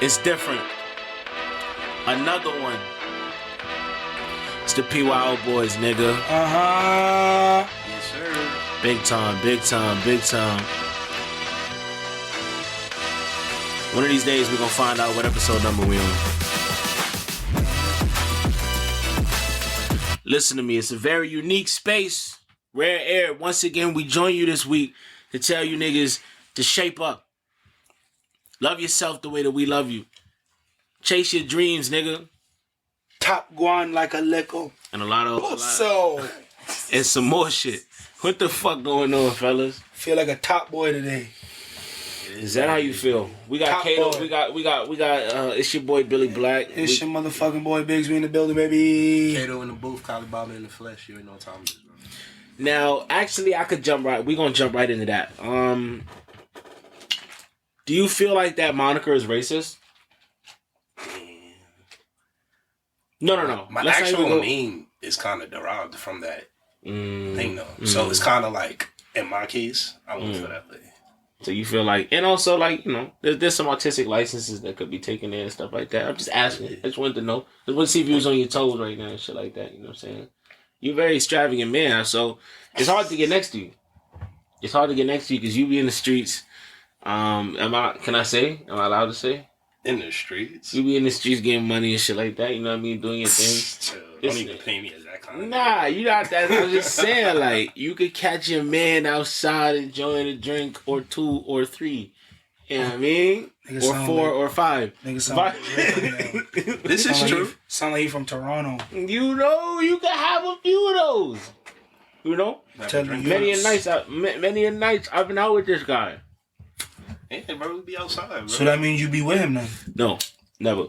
It's different. Another one. It's the PYO boys, nigga. Uh-huh. Yes, sir. Big time, big time, big time. One of these days, we're gonna find out what episode number we on. Listen to me, it's a very unique space. Rare air. Once again, we join you this week to tell you niggas to shape up. Love yourself the way that we love you. Chase your dreams, nigga. Top guan like a lickle. And a lot of So. and some more shit. What the fuck going on, fellas? Feel like a top boy today. Is that how you feel? We got Top Kato. boy. We got. It's your boy Billy Black. It's your motherfucking boy Biggs. We in the building, baby. Kato in the booth, Kalibaba in the flesh. You ain't know what time it is, bro. Now, actually, I could jump right. We're gonna jump right into that. Do you feel like that moniker is racist? No. My Let's not actual even go- name is kind of derived from that thing, though. So it's kind of like, in my case, I went for that way. So you feel like, and also like, you know, there's some artistic licenses that could be taken in and stuff like that. I'm just asking. I just wanted to know. I want to see if you was on your toes right now and shit like that. You know what I'm saying? You're a very extravagant man, so it's hard to get next to you. It's hard to get next to you because you be in the streets. Am I allowed to say? In the streets? You be in the streets getting money and shit like that, you know what I mean? Doing your thing. Don't even pay me as that kind of Nah, you not that. I'm just saying, like, you could catch your man outside enjoying a drink or 2 or 3. You know what I mean? Nigga Or sound 4 like- or 5. Nigga sound like This is true. Sound like he from Toronto. You know, you can have a few of those. You know? Tell you. Many a nights I've been out with this guy. Hey, bro, we be outside, bro. So that means you be with him then? No, never.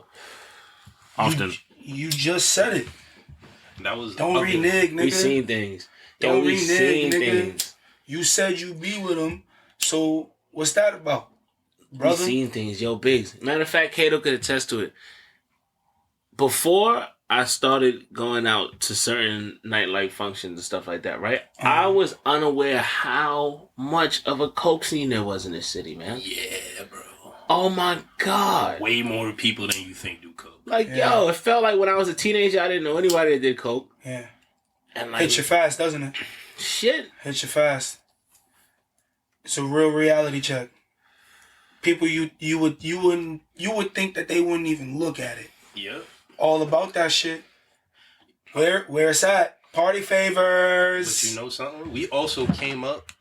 Often. You just said it. That was Don't renege, nigga. We seen things. Don't we renege, seen nigga. things. You said you be with him. So what's that about, brother? We seen things. Yo, Biggs. Matter of fact, Kato could attest to it. Before I started going out to certain nightlife functions and stuff like that, right? I was unaware how much of a coke scene there was in this city, man. Yeah, bro. Oh my God. Way more people than you think do coke. Like, yo, it felt like when I was a teenager, I didn't know anybody that did coke. Yeah. And like, Hit you fast, doesn't it? shit. Hit you fast. It's a real reality check. People you would think that they wouldn't even look at it. Yep. All about that shit. Where it's at? Party favors. But you know something? We also came up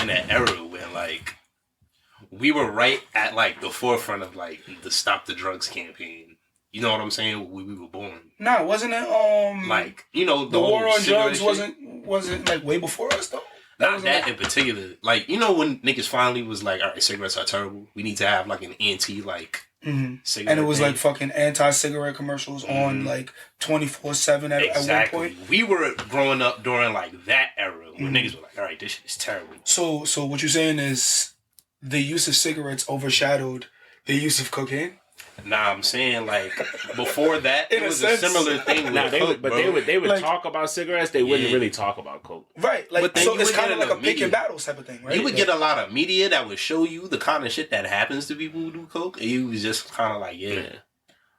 in an era where, like, we were right at, like, the forefront of, like, the Stop the Drugs campaign. You know what I'm saying? When we were born. Nah, wasn't it like, you know, the war on drugs shit? wasn't like way before us though? Not that in particular. Like, you know when niggas finally was like, all right, cigarettes are terrible. We need to have like an anti cigarette. And it was thing. like fucking anti-cigarette commercials on like 24/7 at one point. We were growing up during like that era when niggas were like, all right, this shit is terrible. So what you're saying is the use of cigarettes overshadowed the use of cocaine? Nah, I'm saying like before that, In it a was a sense. similar thing with coke, they would Like- talk about cigarettes. They wouldn't Yeah. really talk about coke. Right. Like But then so you it's would kind get of like in a the pick and media. battles type of thing, right? You would Like, get a lot of media that would show you the kind of shit that happens to people who do coke, and you was just kind of like, yeah.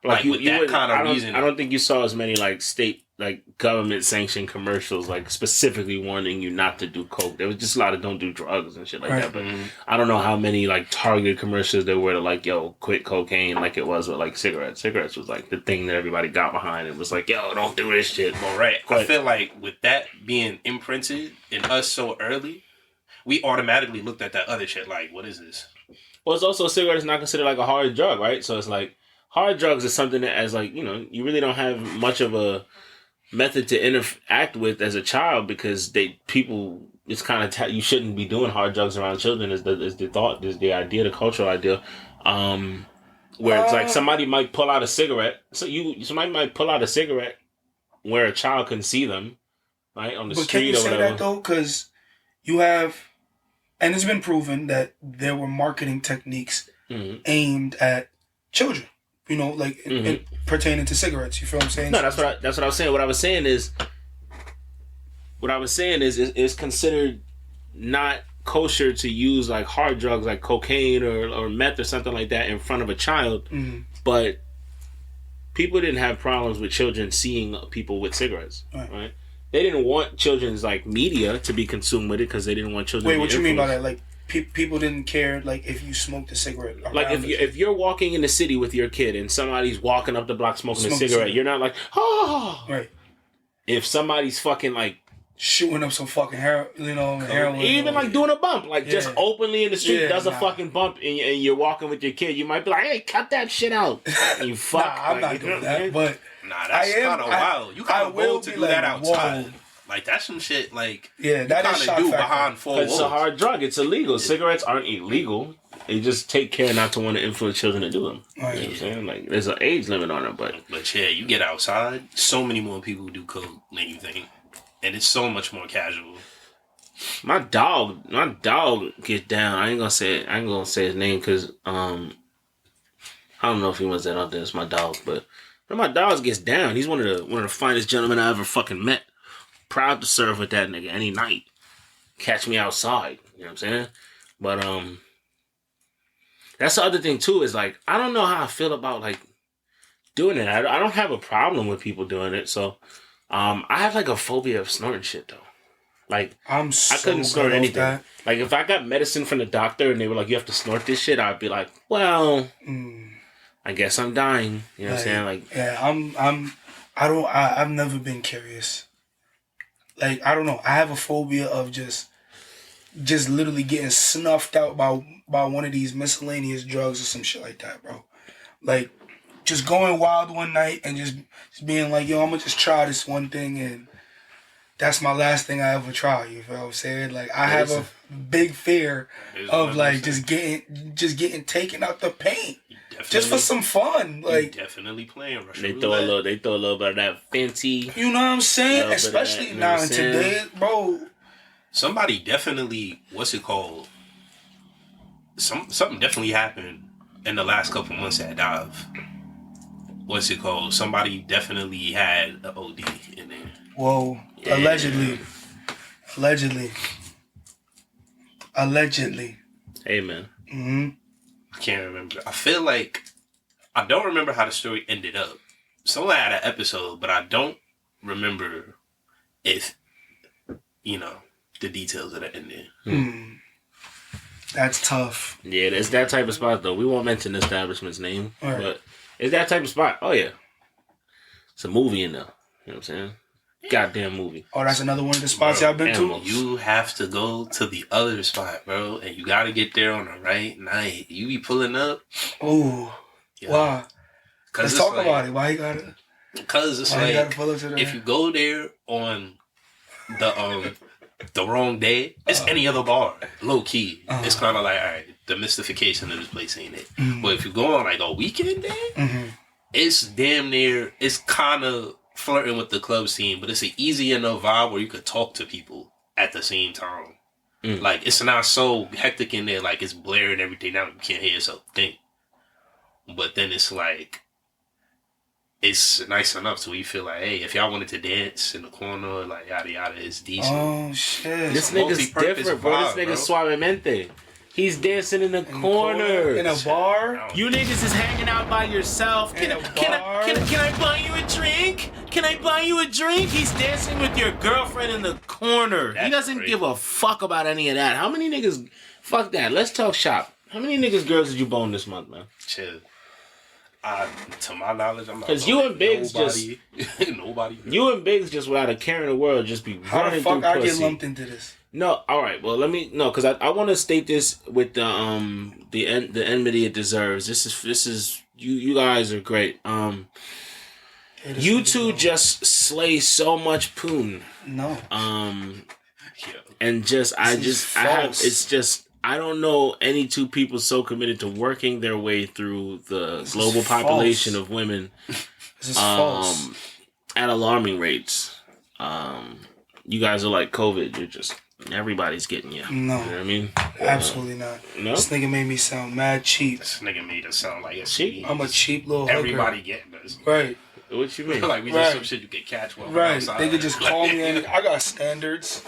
Like, with that wouldn't- kind of I don't- reasoning. I don't think you saw as many like state, like government sanctioned commercials, like specifically warning you not to do coke. There was just a lot of don't do drugs and shit like Right. that. But I don't know how many like targeted commercials there were to like, yo, quit cocaine, like it was with like cigarettes. Cigarettes was like the thing that everybody got behind. It was like, yo, don't do this shit. Well, right. I But- feel like with that being imprinted in us so early, we automatically looked at that other shit like, what is this? Well, it's also cigarettes not considered like a hard drug, right? So it's like hard drugs is something that, as like, you know, you really don't have much of a method to interact with as a child because it's kind of you shouldn't be doing hard drugs around children is the thought, is the idea, the cultural idea, where it's like somebody might pull out a cigarette, somebody might pull out a cigarette where a child can see them, right, on the But can street you or say whatever. that though? Because you have, and it's been proven that there were marketing techniques aimed at children. You know, like pertaining to cigarettes. You feel what I'm saying? No, that's what I was saying. What I was saying is it's considered not kosher to use like hard drugs like cocaine or meth or something like that in front of a child, but people didn't have problems with children seeing people with cigarettes, right? They didn't want children's like media to be consumed with it because they didn't want children. Wait, to be what you mean by influenced. that? Like people didn't care like if you smoked a cigarette. Like if you're walking in the city with your kid and somebody's walking up the block smoking a cigarette, you're not like, oh. Right. If somebody's fucking like shooting up some fucking heroin, even like doing a bump, like just openly in the street does a fucking bump, and you're walking with your kid, you might be like, hey, cut that shit out. And you fuck. I'm not doing that, but. Nah, that's kind of wild. You kind of bold to do that outside. Whoa. Like, that's some shit, like, that is kind of do behind four walls. It's a hard drug. It's illegal. Cigarettes aren't illegal. They just take care not to want to influence children to do them. Right. You know what I'm saying? Like, there's an age limit on it, but yeah, you get outside, so many more people do coke than you think. And it's so much more casual. My dog gets down. I ain't gonna say his name because, I don't know if he was that out there. It's my dog, but my dog gets down. He's one of the finest gentlemen I ever fucking met. Proud to serve with that nigga any night. Catch me outside. You know what I'm saying? But that's the other thing too. Is like I don't know how I feel about like doing it. I don't have a problem with people doing it. So I have like a phobia of snorting shit though. Like I couldn't snort anything. That. Like if I got medicine from the doctor and they were like, you have to snort this shit, I'd be like, well. I guess I'm dying. You know what I'm saying? Like, yeah, I've never been curious. Like, I don't know. I have a phobia of just literally getting snuffed out by one of these miscellaneous drugs or some shit like that, bro. Like, just going wild one night and just being like, yo, I'm gonna just try this one thing and that's my last thing I ever try. You feel what I'm saying? Like, I have a big fear of like just getting taken out the paint. Just for some fun, like definitely playing Russian They throw a little bit of that fancy. You know what I'm saying? Especially that, now in today, bro. Somebody definitely, what's it called? Something definitely happened in the last couple months at Dive. What's it called? Somebody definitely had an OD in there. Whoa! Yeah. Allegedly. Hey man. Mm-hmm. I can't remember. I feel like I don't remember how the story ended up. Someone had an episode, but I don't remember if the details of the ending. That's tough. Yeah, it's that type of spot though. We won't mention the establishment's name, but it's that type of spot. Oh yeah, it's a movie in there. You know what I'm saying? Goddamn movie. Oh, that's another one of the spots y'all been to? You have to go to the other spot, bro. And you got to get there on the right night. You be pulling up. Oh. Why? Let's talk about it. Why you got to? Because it's like, if you go there on the wrong day, it's any other bar. Low key. It's kind of like, all right, the mystification of this place ain't it. But if you go on like a weekend day, it's damn near, it's kind of flirting with the club scene, but it's an easy enough vibe where you could talk to people at the same time. Like, it's not so hectic in there, like it's blaring everything out, you can't hear yourself think. But then it's like, it's nice enough so you feel like, hey, if y'all wanted to dance in the corner, like yada yada, it's decent. Oh shit! This nigga's different, bro. This nigga's suavemente. He's dancing in the corner. In a bar? You niggas is hanging out by yourself. Can I buy you a drink? Can I buy you a drink? He's dancing with your girlfriend in the corner. He doesn't give a fuck about any of that. How many niggas... Fuck that. Let's talk shop. How many niggas girls did you bone this month, man? Chill. To my knowledge, I'm not... Because you and Biggs nobody. You and Biggs just without a care in the world just be how running the fuck through I pussy. get lumped into this? No, all right. Well, because I want to state this with the enmity it deserves. This is you guys are great. You two just slay so much poon. No. And I don't know any two people so committed to working their way through the global population of women. This is false. At alarming rates. You guys are like COVID. You're just everybody's getting you. No. You know what I mean? Absolutely not. No? This nigga made me sound mad cheap. This nigga made us sound like a cheap. I'm a cheap little everybody hooker. getting us. Right. What you mean? Like we just some shit you can catch one. Right. They could just call me and I got standards.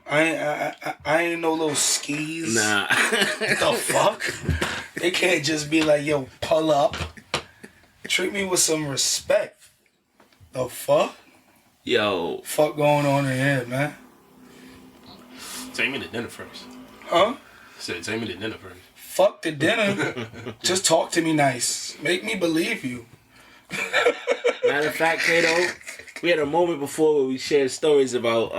I ain't no little skis. Nah. The fuck? They can't just be like, yo, pull up. Treat me with some respect. The fuck? Yo. Fuck going on in here, man? Take me to dinner first. Huh? Said, take me to dinner first. Fuck the dinner. Just talk to me nice. Make me believe you. Matter of fact, Kato, we had a moment before where we shared stories about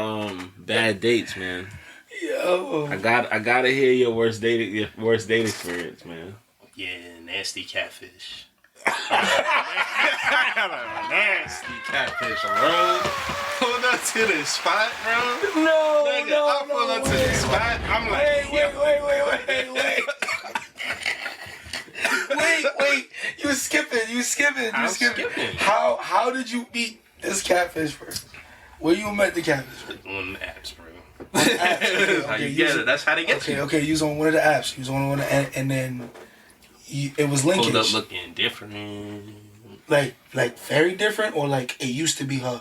bad dates, man. Yo. I gotta hear your worst date experience, man. Yeah, nasty catfish. Nasty catfish, bro. Pulled up to the spot, bro. No, Nigga, I pull up to the spot. I'm like, wait. Wait. You skipping. I'm skipping. How did you meet this catfish first? Where you met the catfish? On the apps, bro. Apps. How you get it. That's how they get you. Okay. You was on one of the apps. You was on one of the, and then it was linkage. Pulled up looking different. Like very different, or like it used to be her.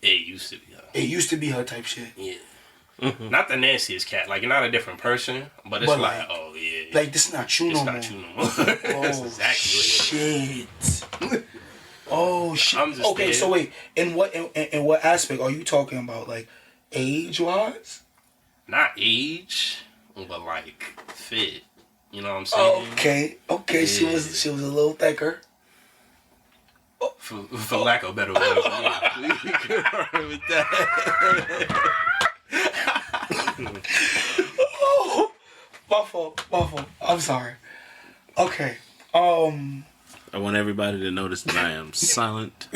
It used to be her. It used to be her type shit. Yeah. Not the nastiest cat. Like, you're not a different person, but it's like, oh, yeah. Like, this not you no more. It's not you no more. That's exactly what it is. Oh, shit. I'm just okay, so wait. In what aspect are you talking about? Like, age-wise? Not age, but, like, fit. You know what I'm saying? Okay. Yeah. She was a little thicker. For lack of better words, yeah. We could run with that. Oh, Buffalo. I'm sorry. Okay. I want everybody to notice that I am silent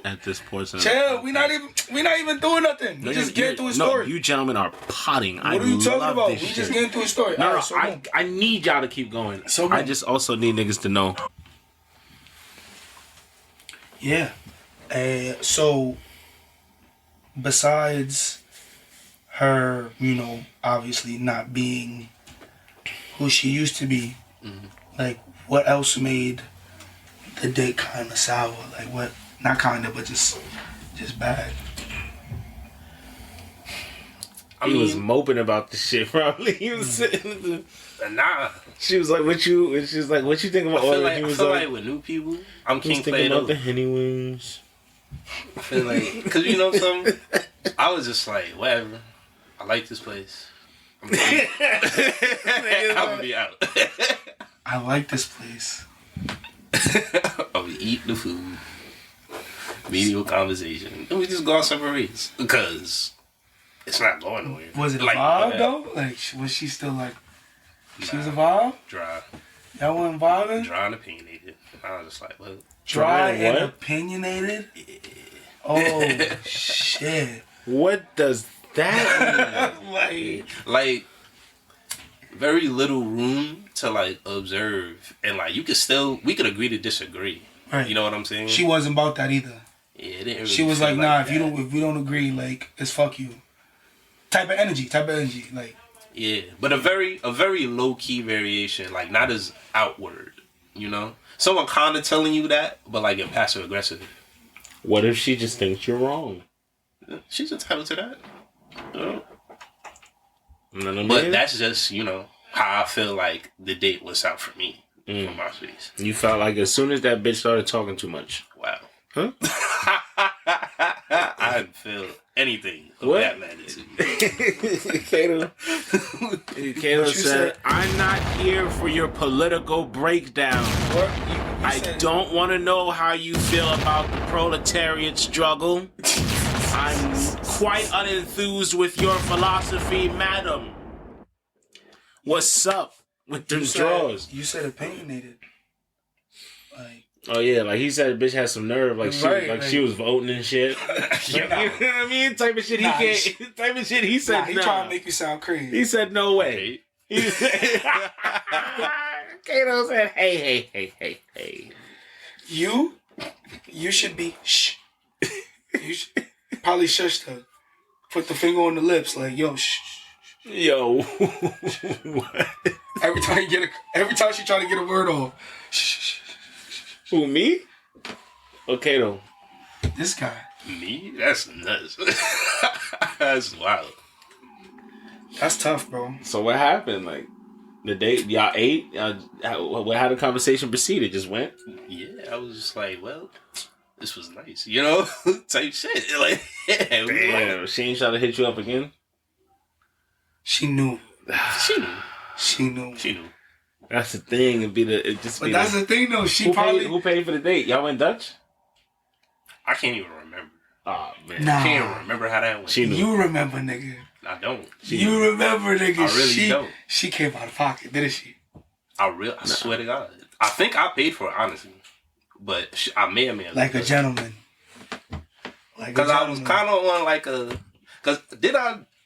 at this portion. Chill. We not even doing nothing. We just getting through a story. No, you gentlemen are potting. What are you talking about? We just getting through a story. No, right, so I need y'all to keep going. So I just also need niggas to know. Yeah. So besides her, obviously not being who she used to be, like, what else made the date kind of sour? Like, what? Not kind of, but just bad. He was moping about the shit. Probably he was sitting. Nah. She was like, "What you?" And she was like, "What you think about?" I feel like with new people, I'm king thinking about the Henny Wings. I feel like, cause you know something, I was just like, whatever. I like this place. I'm gonna be out. I like this place. I'll be eating the food. Meaningful conversation. And we just go our separate ways. Because it's not going nowhere. Was it a vibe though? Like, was she still like, she was a vibe? Dry. Y'all wasn't vibing? Dry and opinionated. I was just like, what? Dry and opinionated? Yeah. Oh, shit. What does that mean? like, very little room to, like, observe. And, like, we could agree to disagree. Right. You know what I'm saying? She wasn't about that either. Yeah, it didn't really she was like, nah, that. if we don't agree, like, it's fuck you. Type of energy, like. Yeah, but a very low key variation, like, not as outward, you know. Someone kind of telling you that, but like in passive aggressive. What if she just thinks you're wrong? She's entitled to that. Oh. But that's just, how I feel like the date was out for me, from my space. You felt like as soon as that bitch started talking too much. Wow. Huh? I didn't feel anything of what? that magnitude. Kato said, I'm not here for your political breakdown. I don't want to know how you feel about the proletariat struggle. I'm quite unenthused with your philosophy, madam. What's up with them drawers? You said opinionated. Like, oh yeah, like he said, the bitch has some nerve. Like she was voting and shit. You know what I mean? Type of shit he can't. Type of shit he said. He trying to make you sound crazy. He said no way. He said, Kato said, hey. You should be shh. You should probably shush her. Put the finger on the lips, like, yo, shh. Yo. What? Every time she try to get a word off. Shh. Who, me? Okay, though. This guy. Me? That's nuts. That's wild. That's tough, bro. So what happened? Like the date, y'all ate. How the conversation proceeded? Just went. Yeah, I was just like, well, this was nice, type shit. Like, yeah, we Damn, she ain't try to hit you up again. She knew. She knew. She knew. She knew. That's the thing. But that's the thing, though. Who paid for the date? Y'all went Dutch? I can't even remember. Oh man, Nah. I can't even remember how that went. She knew. You remember, nigga. I don't. You remember, nigga. I really don't. She came out of pocket, didn't she? I swear to God. I think I paid for it, honestly. But I may have like a gentleman. Because I was kind of on like a... Because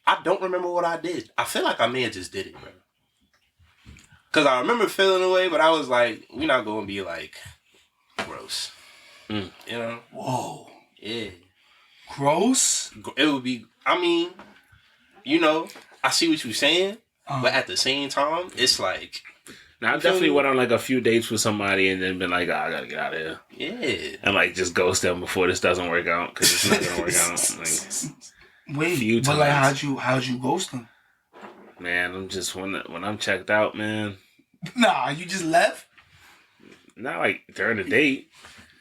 I don't remember what I did. I feel like I may have just did it, bro. Because I remember feeling away, but I was like, we're not going to be like gross. You know? Whoa. Yeah. Gross? It would be... I mean, I see what you're saying, but at the same time, it's like... Now, I definitely went on like a few dates with somebody and then been like, I gotta get out of here. Yeah. And like just ghost them before this doesn't work out because it's not gonna work out. Like, wait, but like how'd you ghost them? Man, I'm just when I'm checked out, man. Nah, you just left? Not like during the date.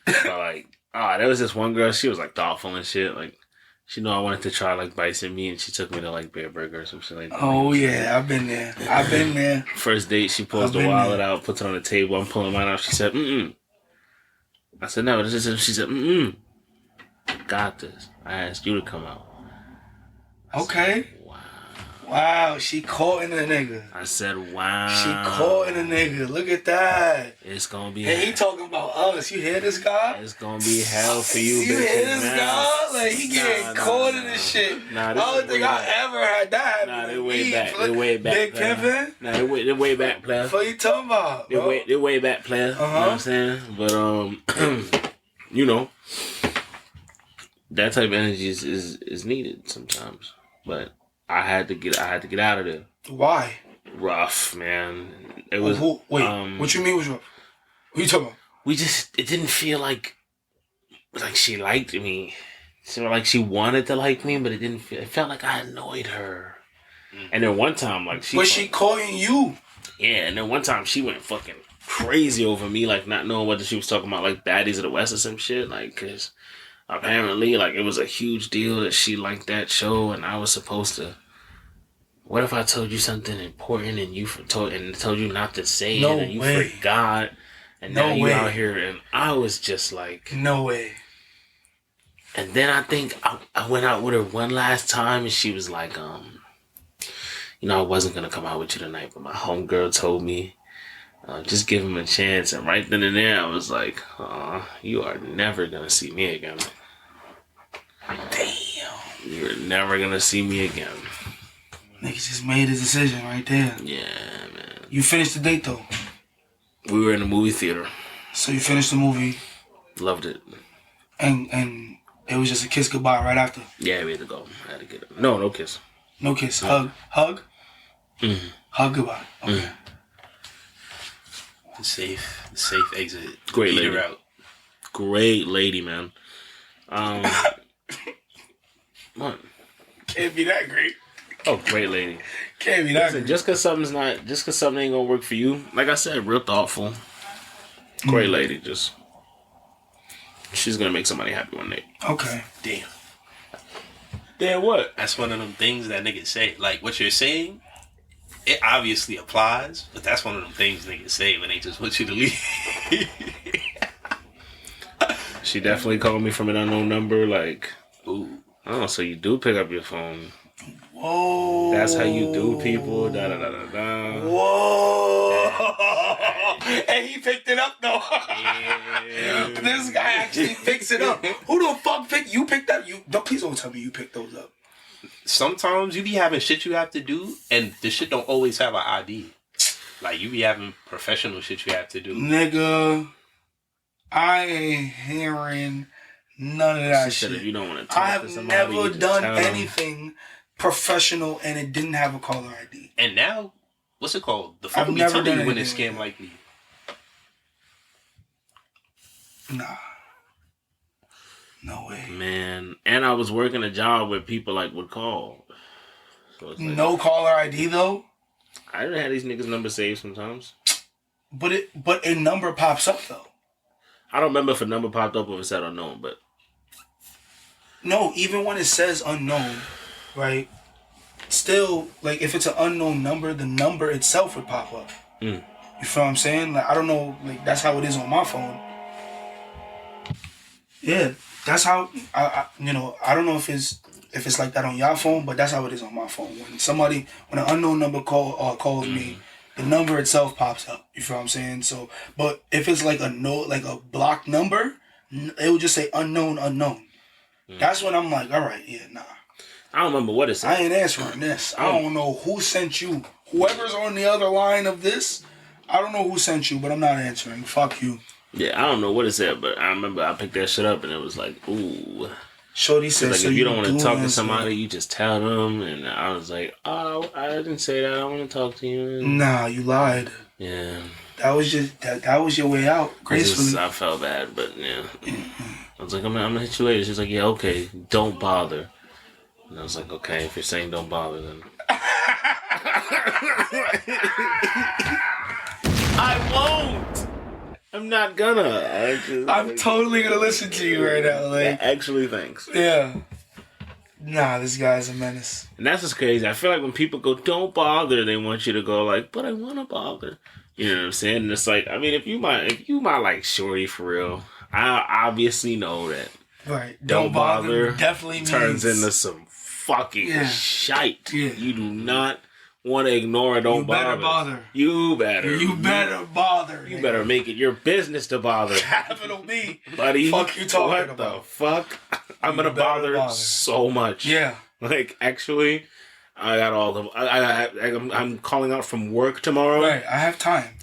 But like, there was this one girl, she was like thoughtful and shit. Like she knew I wanted to try like bison meat and she took me to like Bear Burger or some shit like that. Oh yeah, I've been there. First date, she pulls the wallet out, puts it on the table. I'm pulling mine out. She said, "Mm." I said, "No, this is." She said, "Mm." Got this. I asked you to come out. Okay. Wow, she caught in a nigga. I said, wow. She caught in a nigga. Look at that. It's gonna be. And he talking about us. You hear this guy? It's gonna be hell for you. You hear this guy? Like he getting caught in this shit. I don't think I ever had that. Nah, they way back. They way back. Big pimpin'. Nah, they way back, player. What you talking about? They way back, player. You know what I'm saying? But that type of energy is needed sometimes. But I had to get out of there. Why? Rough, man. It was. What you mean was rough? What you talking about? It didn't feel like she liked me. Like she wanted to like me, but it felt like I annoyed her. And then one time, like she calling you? Yeah, and then one time she went fucking crazy over me, like not knowing what she was talking about, like Baddies of the West or some shit, like because apparently, like it was a huge deal that she liked that show, and I was supposed to. What if I told you something important and you told you not to say it and you forgot, and now you out here, and I was just like, no way. And then I think I went out with her one last time, and she was like, I wasn't gonna come out with you tonight, but my homegirl told me, just give him a chance. And right then and there, I was like, you are never gonna see me again. Damn. You're never gonna see me again. Nigga just made his decision right there. Yeah, man. You finished the date though? We were in the movie theater. So you finished the movie? Loved it. And it was just a kiss goodbye right after? Yeah, we had to go. I had to get it. No kiss. No kiss. Hug? Mm-hmm. Hug goodbye. Okay. Mm-hmm. The safe exit. Great lady. Out. Great lady, man. What? Can't be that great. Oh, great lady. Can't be that great. Just cause something ain't gonna work for you, like I said, real thoughtful. Great lady, she's gonna make somebody happy one day. Okay. Damn what? That's one of them things that niggas say. Like what you're saying, it obviously applies, but that's one of them things niggas say when they just want you to leave. She definitely called me from an unknown number, like, ooh. Oh, so you do pick up your phone. Whoa. That's how you do people. Da da da da da. Whoa. And he picked it up though. Yeah. This guy actually picks it up. Who the fuck picked you picked up? Please don't tell me you picked those up. Sometimes you be having shit you have to do, and the shit don't always have an ID. Like you be having professional shit you have to do. Nigga, I ain't hearing none of that shit. If you don't want to talk I to have somebody, never done anything professional and it didn't have a caller ID. And now, what's it called? The phone will be telling you when it's scam likely. Nah. No way. Man, and I was working a job where people like would call. So it's no caller ID though. I didn't have these niggas' numbers saved sometimes. But a number pops up though. I don't remember if a number popped up or if it said unknown, but no, even when it says unknown, right? Still, like if it's an unknown number, the number itself would pop up. You feel what I'm saying? Like I don't know, like that's how it is on my phone. Yeah, that's how I I don't know if it's like that on your phone, but that's how it is on my phone. When an unknown number calls me, the number itself pops up. You feel what I'm saying? So, but if it's like a blocked number, it will just say unknown. That's when I'm like, all right, yeah, nah. I don't remember what it said. I ain't answering this. I don't know who sent you. Whoever's on the other line of this, I don't know who sent you, but I'm not answering. Fuck you. Yeah, I don't know what it said, but I remember I picked that shit up and it was like, ooh. Shorty said, like so if you don't want to talk to this, somebody, you just tell them. And I was like, oh, I didn't say that. I want to talk to you. Nah, you lied. Yeah. That was just that was your way out, gracefully. I felt bad, but yeah. I was like, I'm gonna hit you later. She's like, yeah, okay, don't bother. And I was like, okay, if you're saying don't bother, then I won't. I'm not gonna. I'm totally gonna listen to you right now. Like, actually, thanks. Yeah. Nah, this guy's a menace. And that's what's crazy. I feel like when people go, don't bother, they want you to go like, but I want to bother. You know what I'm saying? And it's like, I mean, if you my like shorty for real, I obviously know that. Right. Don't bother definitely turns means, into some fucking shite. Yeah. You do not want to ignore it. Don't bother. You better. You better bother. You better make it your business to bother. Capital B. Buddy. Fuck you talking what about? The fuck? I'm going to bother so much. Yeah. Like, actually, I got all of... I'm calling out from work tomorrow. Right. I have time.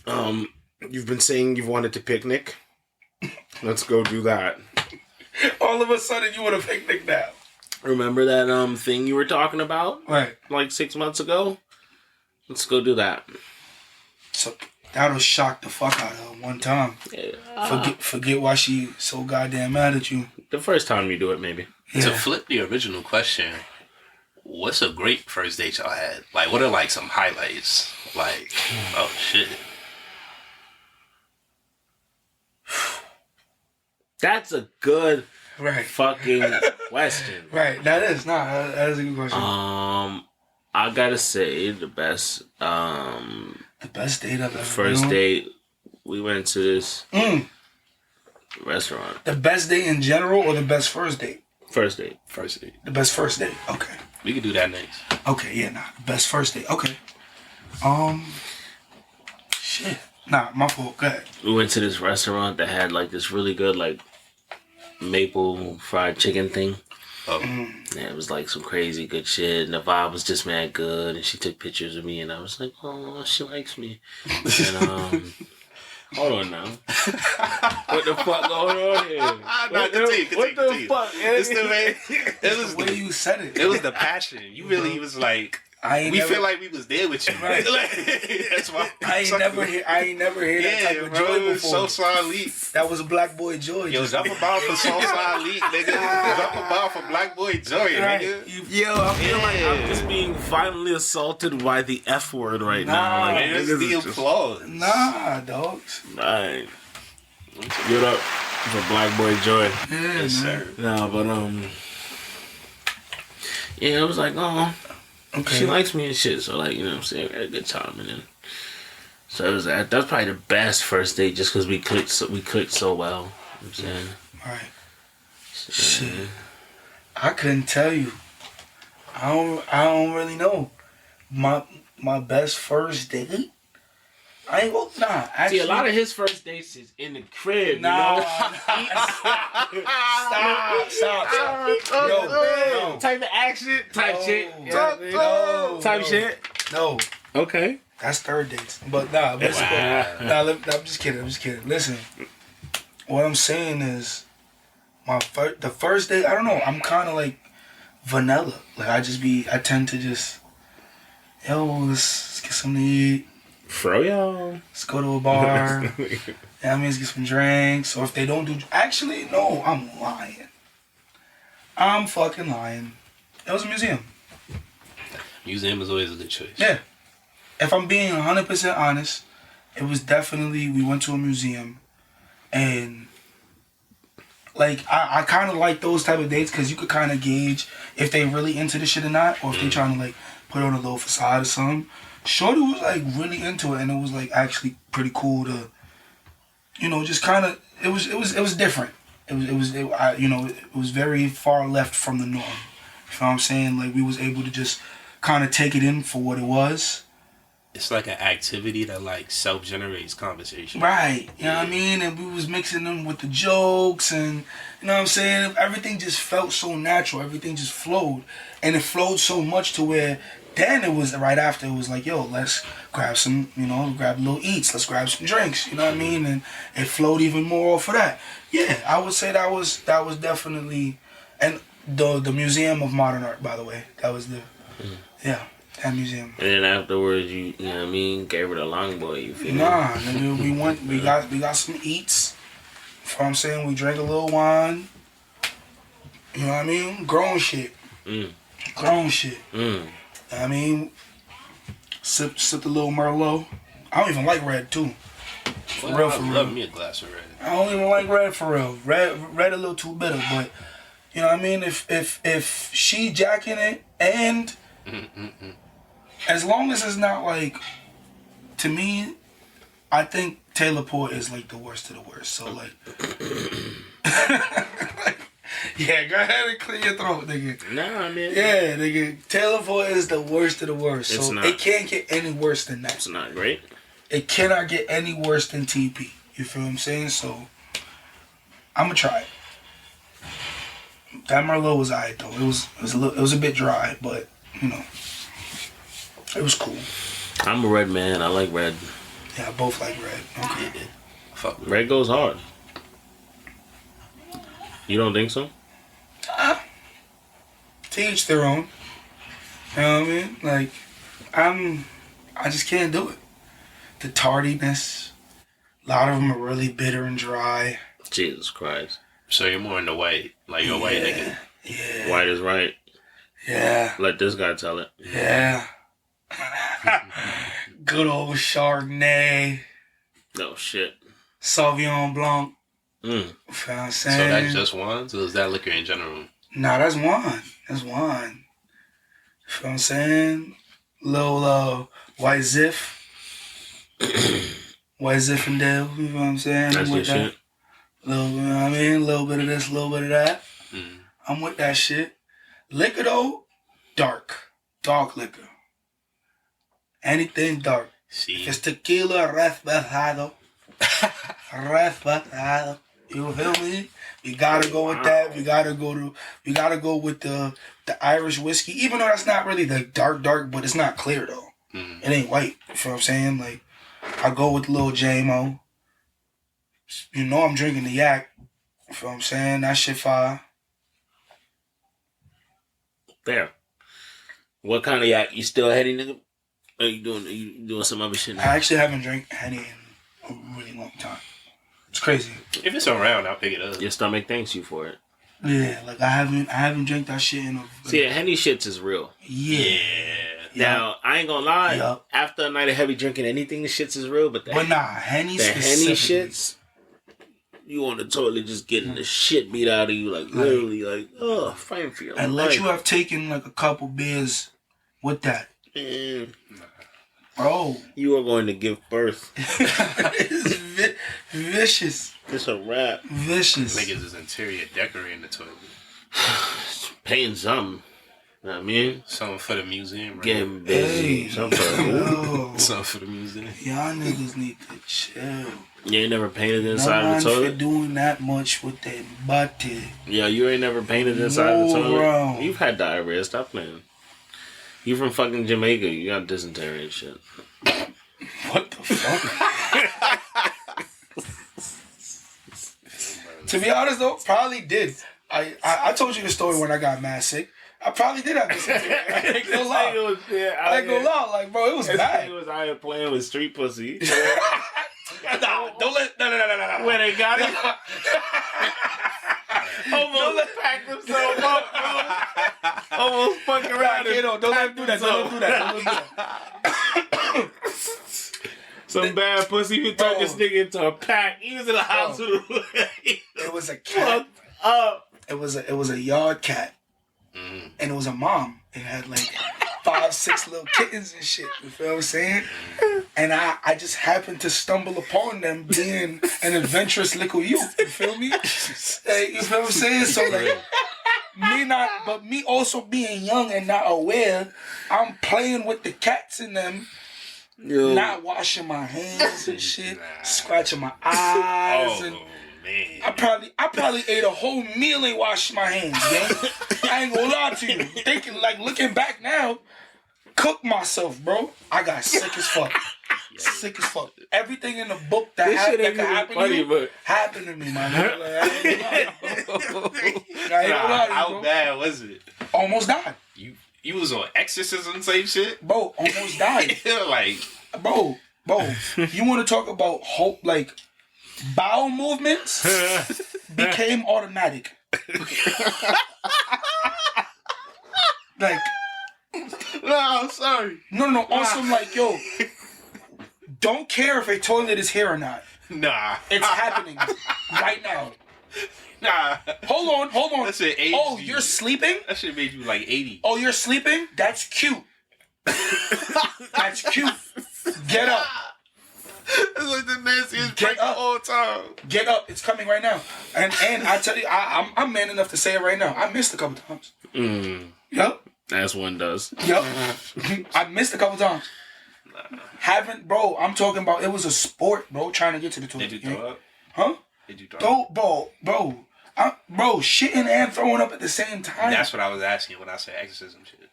You've been saying you've wanted to picnic. Let's go do that. All of a sudden, you want to picnic now. Remember that thing you were talking about? Right. Like 6 months ago? Let's go do that. So that'll shock the fuck out of her one time. Yeah. Forget why she so goddamn mad at you. The first time you do it, maybe. Yeah. To flip the original question, what's a great first date y'all had? Like, what are like some highlights? Like, oh shit. That's a good fucking question. Right, that is a good question. I gotta say the best. The best date I've ever first date. We went to this restaurant. The best date in general, or the best first date? First date. The best first date. Okay. We could do that next. Okay, yeah, the best first date. Okay. Shit. Nah, my fault. Go ahead. We went to this restaurant that had like this really good like maple fried chicken thing. Oh. Yeah, it was like some crazy good shit, and the vibe was just mad good. And she took pictures of me, and I was like, "Oh, she likes me." And hold on now, what the fuck going on here? What the fuck? It's the way. It was the way you said it. It was the passion. You really was like. Feel like we was there with you. Right. That's why I ain't never hear that type of joy before. So elite. That was a black boy joy. Yo, drop a bar for so elite, nigga. Drop a bar for black boy joy, nigga. Yo, I feel like I'm just being violently assaulted by the F word right now. Like, man, it's the applause. Nah, dogs. Right. Give it up for black boy joy. Yeah, yes, sir. No, but yeah, I was like, oh. Okay. She likes me and shit, so like, you know what I'm saying, we had a good time, and then so it was that's probably the best first date just because we clicked so well. You know what I'm saying? Right. Shit. I couldn't tell you. I don't really know. My best first date? I ain't go actually. See, a lot of his first dates is in the crib, you know? Stop. No. Type of action, type shit. No. Type shit. No. Okay. That's third dates. But I'm just kidding. Listen, what I'm saying is, the first date, I don't know, I'm kind of like vanilla. Like, I tend to just, let's get something to eat. Froyo. Let's go to a bar. Yeah, I mean, let's get some drinks. Or if they don't do... Actually, no, I'm lying. I'm fucking lying. It was a museum. Museum is always a good choice. Yeah. If I'm being 100% honest, it was definitely, we went to a museum, and like I kind of like those type of dates because you could kind of gauge if they really into the shit or not, or if they trying to like put on a little facade or something. Shorty was like really into it, and it was like actually pretty cool to, you know, just kind of, it was different. It was very far left from the norm. You know what I'm saying? Like, we was able to just kind of take it in for what it was. It's like an activity that like self-generates conversation. Right. You know what I mean? And we was mixing them with the jokes, and you know what I'm saying? Everything just felt so natural. Everything just flowed. And it flowed so much to where then it was right after, it was like, yo, let's grab some, you know, grab a little eats. Let's grab some drinks. You know what I mean? And it flowed even more off of that. Yeah, I would say that was definitely, and the Museum of Modern Art, by the way, that was the, yeah. That museum. And then afterwards, you know what I mean, gave her the long boy, you feel me? Nah, nigga, we got some eats. You know what I'm saying? We drank a little wine. You know what I mean? Grown shit. Grown shit. You know what I mean? Sipped a little Merlot. I don't even like red, too. For real. Love me a glass of red. I don't even like red, for real. Red a little too bitter, but you know what I mean? If she jacking it, and as long as it's not like, to me, I think Taylor Port is like the worst of the worst. So like, yeah, go ahead and clear your throat, nigga. Nah, man. Yeah, nigga. Taylor Port is the worst of the worst. It's so not. It can't get any worse than that. It's not great. It cannot get any worse than TP. You feel what I'm saying? So I'm gonna try it. That Merlot was alright though. It was a bit dry, but you know, it was cool. I'm a red man. I like red. Yeah, I both like red. Okay. Yeah. Fuck. Red goes hard. You don't think so? To each their own. You know what I mean? Like, I just can't do it. The tardiness. A lot of them are really bitter and dry. Jesus Christ. So you're more into white, like you're a white nigga. Yeah. White is right. Yeah. Let this guy tell it. Yeah. Good old Chardonnay. No shit. Sauvignon Blanc. You know what I'm saying? So that's just wine? So is that liquor in general? Nah, that's wine. That's wine. You know what I'm saying? Little white Ziff. White Zinfandel, you know what I'm saying? That's your shit. Little, you know what I mean? A little bit of this, a little bit of that. I'm with that shit. Liquor though, dark liquor. Anything dark. See. If it's tequila, respetado. You feel me? We gotta go with that. We gotta go with the Irish whiskey. Even though that's not really the dark, but it's not clear though. It ain't white. You feel what I'm saying? Like, I go with Lil J-Mo. You know I'm drinking the yak. You feel what I'm saying? That shit fire. Fair. What kind of yak? You still a Henny nigga? Or you doing some other shit now? I actually haven't drank Henny in a really long time. It's crazy. If it's around, I'll pick it up. Your stomach thanks you for it. Yeah, like I haven't drank that shit in a. See, the Henny shits is real. Yeah. Now, I ain't gonna lie. Yup. After a night of heavy drinking, anything the shits is real. But Henny the Henny shits, you on the toilet just getting the shit beat out of you, like literally, like fighting for your life. And let you have taken like a couple beers with that. Man, bro, you are going to give birth. It's vicious. It's a wrap. Vicious. Niggas is interior decorating the toilet. Paying something. You know what I mean? Something for the museum, right? Getting busy. Something for the museum. Y'all niggas need to chill. You ain't never painted the inside of the toilet? Doing that much with that body. Yeah, you ain't never painted the inside of the toilet? Bro. You've had diarrhea. Stop playing. You from fucking Jamaica. You got dysentery and shit. What the fuck? To be honest though, probably did. I told you the story when I got mad sick. I probably did have dysentery. I ain't gonna lie. I ain't gonna lie. Like, bro, it was bad. He was out here playing with street pussy. Nah, don't let. No. When they got him. Almost packed himself up, bro. Almost fucking around. Don't let him do that. Don't let him do that. Some bad pussy who turned this nigga into a pack. He was in the hospital. It was a cat. It was a yard cat, and it was a mom. It had like 5, 6 little kittens and shit. You feel what I'm saying? And I just happened to stumble upon them being an adventurous little youth. You feel me? Like, you feel what I'm saying? So like me also being young and not aware, I'm playing with the cats in them. Yo. Not washing my hands and shit, scratching my eyes, and man. I probably ate a whole meal and washed my hands, man. I ain't gonna lie to you. Thinking, like, looking back now, cook myself, bro. I got sick as fuck. Sick as fuck. Everything in the book that could happen to you happened to me, man. How bad was it? Almost died. You was on exorcism type shit? Bro, almost died. Like... Bro, you want to talk about hope, like, bowel movements became automatic. Like... No, I'm sorry. No. Also, like, yo, don't care if a toilet is here or not. Nah. It's happening right now. Nah. Hold on. That shit aged Oh, you. you're sleeping? That shit made you like 80. Oh, you're sleeping? That's cute. That's cute. Get up. It's like the nastiest break of all time. Get up. It's coming right now. And I tell you, I'm man enough to say it right now. I missed a couple times. Yup. As one does. Yup. I missed a couple times. Bro, I'm talking about, it was a sport, bro, trying to get to the toilet. Did you throw up? Huh? Did you throw up? Bro, shitting and throwing up at the same time. That's what I was asking when I said exorcism shit.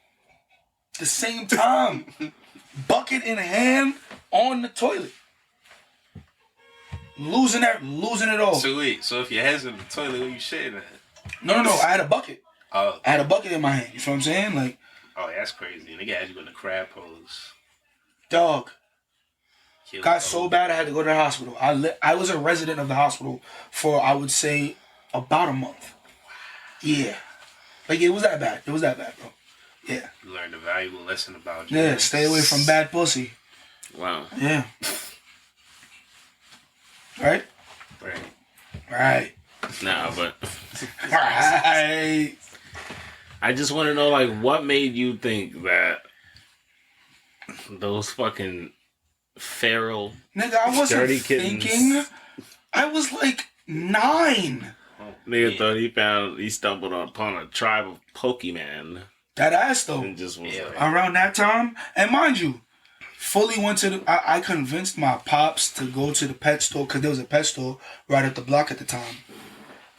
The same time. Bucket in hand on the toilet. Losing it all. So wait, so if your head's in the toilet, what you shitting at? No. I had a bucket. Oh. I had a bucket in my hand. You feel what I'm saying? Like. Oh, that's crazy. And they got you in the crab pose. Dog. Got so bad I had to go to the hospital. I was a resident of the hospital for, I would say, about a month. Yeah. Like, it was that bad. It was that bad, bro. Yeah. You learned a valuable lesson about you. Yeah, stay away from bad pussy. Wow. Yeah. Right? Right. Nah, but... Right. I just want to know, like, what made you think that those fucking feral, nigga, I wasn't dirty thinking. kittens. I was like 9. Nigga thought he stumbled upon a tribe of Pokemon. That ass though. And just was like, around that time, and mind you, fully went to I convinced my pops to go to the pet store because there was a pet store right at the block at the time.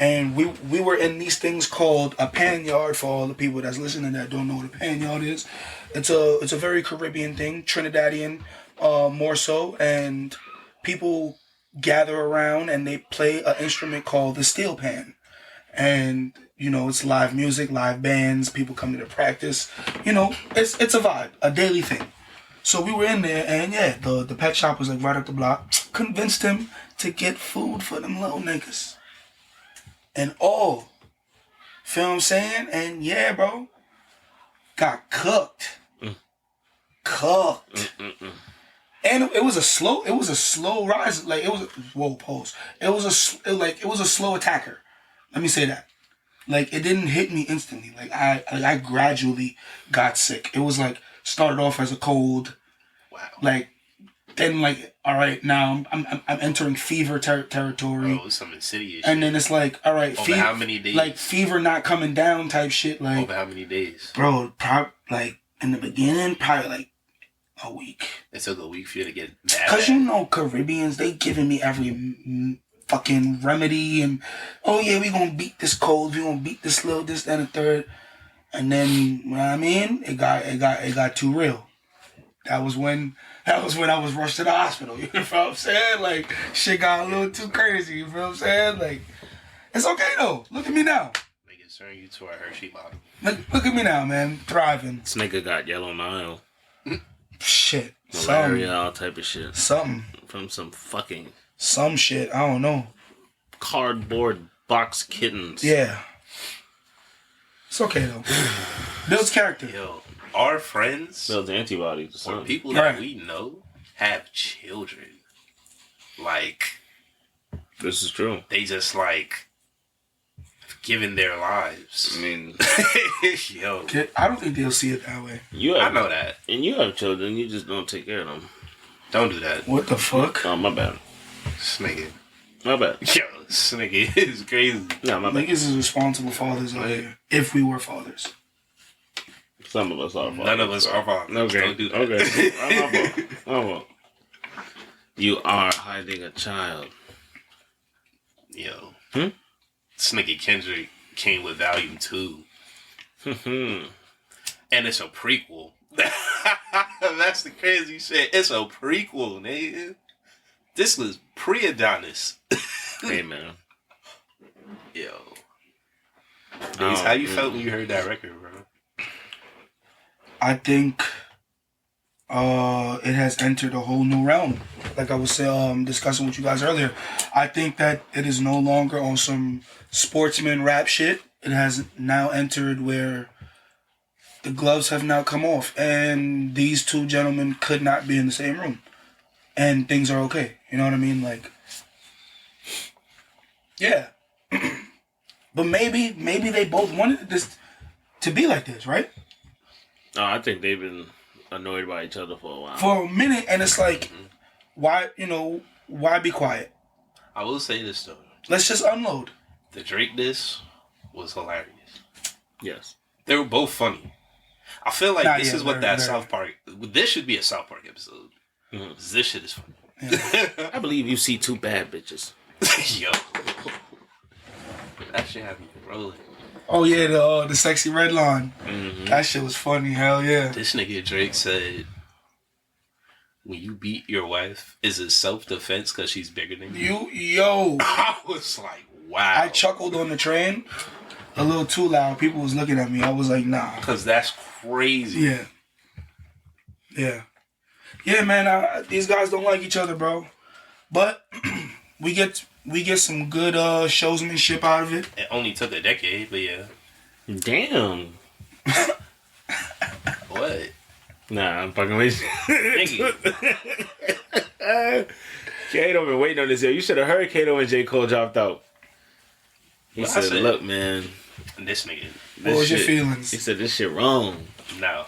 And we were in these things called a pan yard. For all the people that's listening that don't know what a pan yard is, it's a very Caribbean thing, Trinidadian, more so, and people gather around and they play an instrument called the steel pan, and you know it's live music, live bands, people come to the practice. You know, it's a vibe, a daily thing. So we were in there, and yeah, the pet shop was like right up the block. Convinced him to get food for them little niggas. And all. Feel what I'm saying? And yeah, bro. Got cooked. Cooked. And it was a slow rise. Like it was It was a slow attacker. Let me say that. Like it didn't hit me instantly. Like I gradually got sick. It was like started off as a cold. Wow. Like then like, all right, now I'm entering fever territory. Oh, some insidious. And then it's like, all right, over how many days? Like fever not coming down type shit. Like over how many days? Bro, like in the beginning, probably like a week. It took a week for you to get bad. Cause you know Caribbeans, they giving me every fucking remedy and oh yeah, we gonna beat this cold, we gonna beat this little, this, that, and the third. And then you know what I mean, it got too real. That was when I was rushed to the hospital. You know what I'm saying? Like, shit got a little too crazy. You feel what I'm saying? Like, it's okay, though. Look at me now. They can turn you to a Hershey bottle. Look at me now, man. Thriving. This nigga got yellow Nile. Shit. Malaria, all type of shit. Something. From some fucking... Some shit. I don't know. Cardboard box kittens. Yeah. It's okay though. Builds character. Yo, our friends Builds antibodies. or Son. people that Right. we know have children. Like, This is true. they just like given their lives. I mean, Yo, I don't think they'll see it that way. you I have know that. and you have children. You just don't take care of them. Don't do that. What the fuck? Oh, my bad. This nigga. My bad. Yo, this nigga is crazy. No, my bad. Niggas is responsible fathers out here. If we were fathers. Some of us are. None of us are fathers. Okay. Don't do that. Okay. My fault. My fault. You are hiding a child. Yo. Hmm? This nigga Kendrick came with Volume 2. And it's a prequel. That's the crazy shit. It's a prequel, nigga. This was pre-Adonis. Hey, man. Yo. Days, how you felt when you heard that record, bro? I think it has entered a whole new realm. Like I was discussing with you guys earlier, I think that it is no longer on some sportsman rap shit. It has now entered where the gloves have now come off, and these two gentlemen could not be in the same room, and things are okay. You know what I mean? Like, yeah. But maybe they both wanted this to be like this, right? No, I think they've been annoyed by each other for a while. For a minute, and it's like, why be quiet? I will say this, though. Let's just unload. The Drake diss was hilarious. Yes. They were both funny. I feel like this is what very, that very. South Park... This should be a South Park episode. Mhm. This shit is funny. I believe you see two bad bitches. Yo. That shit had me rolling. Oh yeah, the sexy red line. Mm-hmm. That shit was funny. Hell yeah. This nigga Drake said, when you beat your wife, is it self-defense because she's bigger than you? Yo, I was like, wow. I chuckled on the train a little too loud. People was looking at me. I was like, nah. Because that's crazy. Yeah, man. These guys don't like each other, bro. But we get some good showsmanship out of it. It only took a decade, but yeah. Damn. What? Nah, I'm fucking with you. Nigga. Kato been waiting on this. Yo, you should have heard Kato when J. Cole dropped out. He What I said, said? look, man. This nigga. What was your feelings? He said, this shit wrong. No.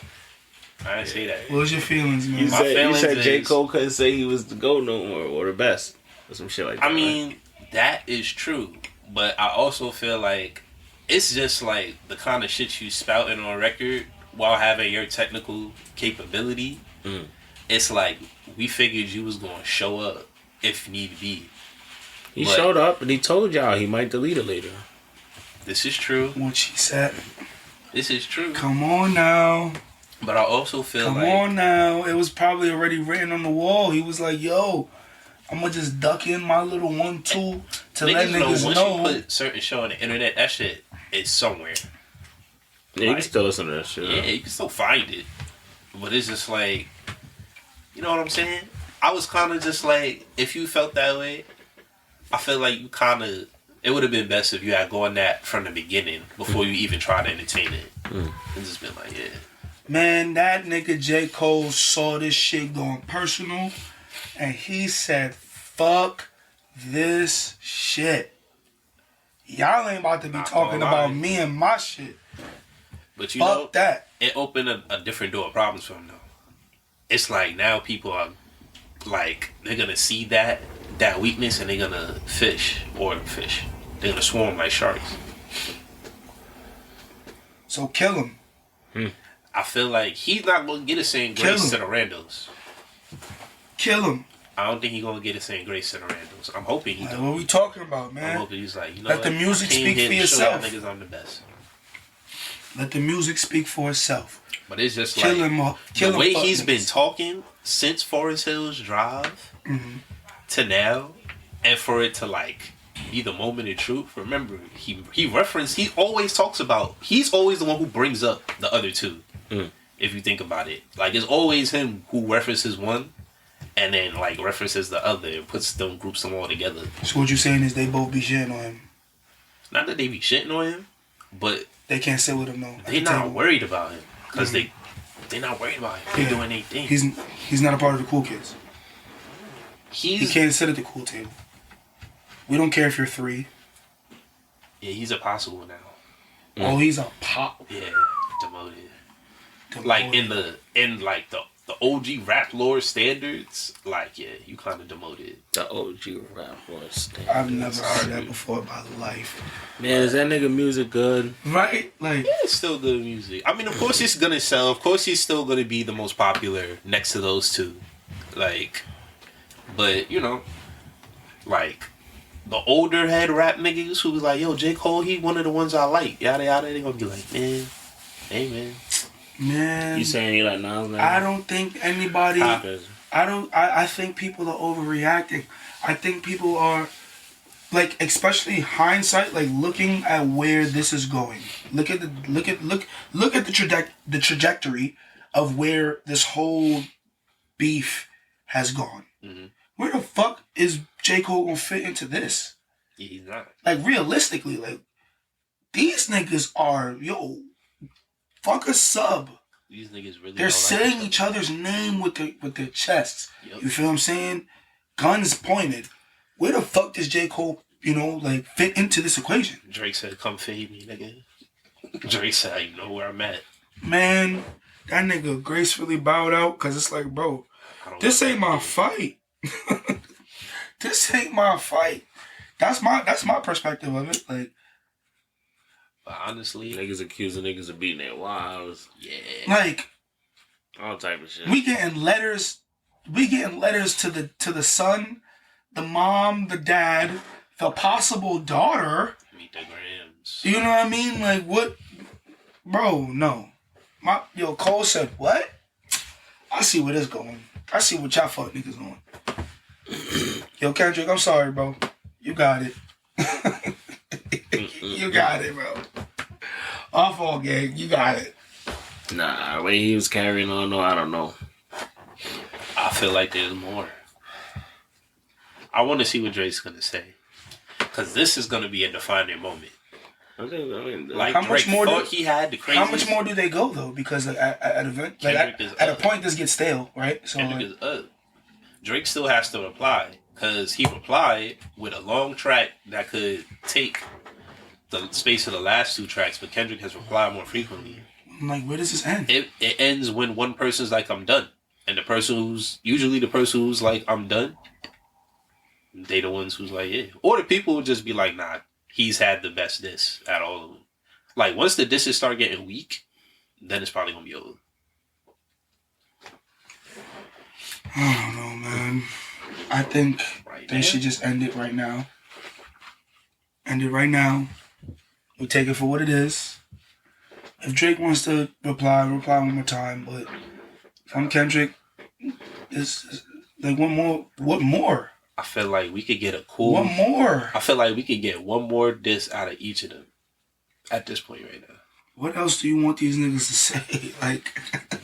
I didn't say that. What was your feelings, man? You My said feelings J. is- Cole couldn't say he was the GOAT no more or the best. Or some shit like that. I mean, that is true. But I also feel like it's just like the kind of shit you spouting on record while having your technical capability. Mm. It's like we figured you was going to show up if need be. He but- showed up and he told y'all he might delete it later. This is true. What she said. This is true. Come on now. But I also feel Come like on now. It was probably already written on the wall. He was like, yo, I'm going to just duck in my little 1-2 to let niggas once know. you put certain show on the internet, that shit is somewhere. Yeah, you Like- can still listen to that shit. Yeah, you can still find it. But it's just like, you know what I'm saying? I was kind of just like, if you felt that way, I feel like you kind of, it would have been best if you had gone that from the beginning before you even tried to entertain it. And just been like, yeah. Man, that nigga J. Cole saw this shit going personal, and he said, fuck this shit. Y'all ain't about to be Not talking gonna about lie. me and my shit. But you Fuck know, that. it opened a different door of problems for him, though. It's like now people are, like, they're going to see that weakness and they're going to fish. They're going to swarm like sharks. So kill him. I feel like he's not going to get the same Kill grace to him. the randos. Kill him. I don't think he's going to get the same grace to the randos. I'm hoping he Like, does. what we talking about, I'm man? hoping he's like, you know Let what? the music I came speak here for to show y'all yourself. niggas I'm the best. Let the music speak for itself. But it's just Kill like, him. Kill the him. way fuck he's been niggas. talking since Forest Hills Drive Mm-hmm. to now, and for it to like be the moment of truth. Remember, he always talks about, he's always the one who brings up the other two. If you think about it, like it's always him who references one, and then like references the other and groups them all together. So what you saying is they both be shitting on him. Not that they be shitting on him, but they can't sit with him though. They're not worried about him because they're not worried about him. They're doing their thing. He's not a part of the cool kids. He can't sit at the cool table. We don't care if you're 3. Yeah, he's a possible now. Oh, he's a pop. Yeah, demoted. Like in the OG rap lore standards, like you kind of demoted. The OG rap lore standards. I've never heard that before in my life. Man, is that nigga music good? Right? Like, yeah, it's still good music. I mean, of course he's gonna sell. Of course he's still gonna be the most popular next to those two. Like, but like the older head rap niggas who was like, yo, J. Cole, he one of the ones I like. Yada yada. They gonna be like, man, hey man. You saying you like Nas now? I don't think anybody. I think people are overreacting. I think people are, like, especially hindsight, like looking at where this is going. Look at the trajectory of where this whole beef has gone. Mm-hmm. Where the fuck is J. Cole gonna fit into this? Yeah, he's not. Like, realistically, like, these niggas are, fuck a sub. These niggas really. They're saying each other's name with their chests. Yep. You feel what I'm saying? Guns pointed. Where the fuck does J. Cole, like, fit into this equation? Drake said, "Come fade me, nigga." Drake said, "You know where I'm at." Man, that nigga gracefully bowed out because it's like, bro, this ain't my fight. This ain't my fight. That's my perspective of it. Like, but honestly, niggas accusing niggas of beating their wives. Yeah. Like, all type of shit. We getting letters to the son, the mom, the dad, the possible daughter. Meet the Grams. You know what I mean? Like, what? Bro, no. Cole said, what? I see where this going. I see what y'all fuck niggas on. Yo, Kendrick, I'm sorry, bro. You got it. You got it, bro. Our fault, gang. You got it. Nah, when he was carrying on, I don't know. I feel like there's more. I want to see what Drake's going to say. Because this is going to be a defining moment. Like, how much more he had the craziest. How much more do they go, though? Because at event, like, at a point, this gets stale, right? So Kendrick is up. Drake still has to reply. Because he replied with a long track that could take the space of the last 2 tracks, but Kendrick has replied more frequently. I'm like, where does this end? It ends when one person's like, I'm done. And the person who's like, I'm done, they the ones who's like, yeah. Or the people will just be like, nah, he's had the best diss out of all of them. Like, once the disses start getting weak, then it's probably going to be over. I don't know, man. I think they should just end it right now. End it right now. We take it for what it is. If Drake wants to reply one more time. But if I'm Kendrick, it's like, what more? I feel like we could get a cool... One more. I feel like we could get one more diss out of each of them at this point right now. What else do you want these niggas to say? Like,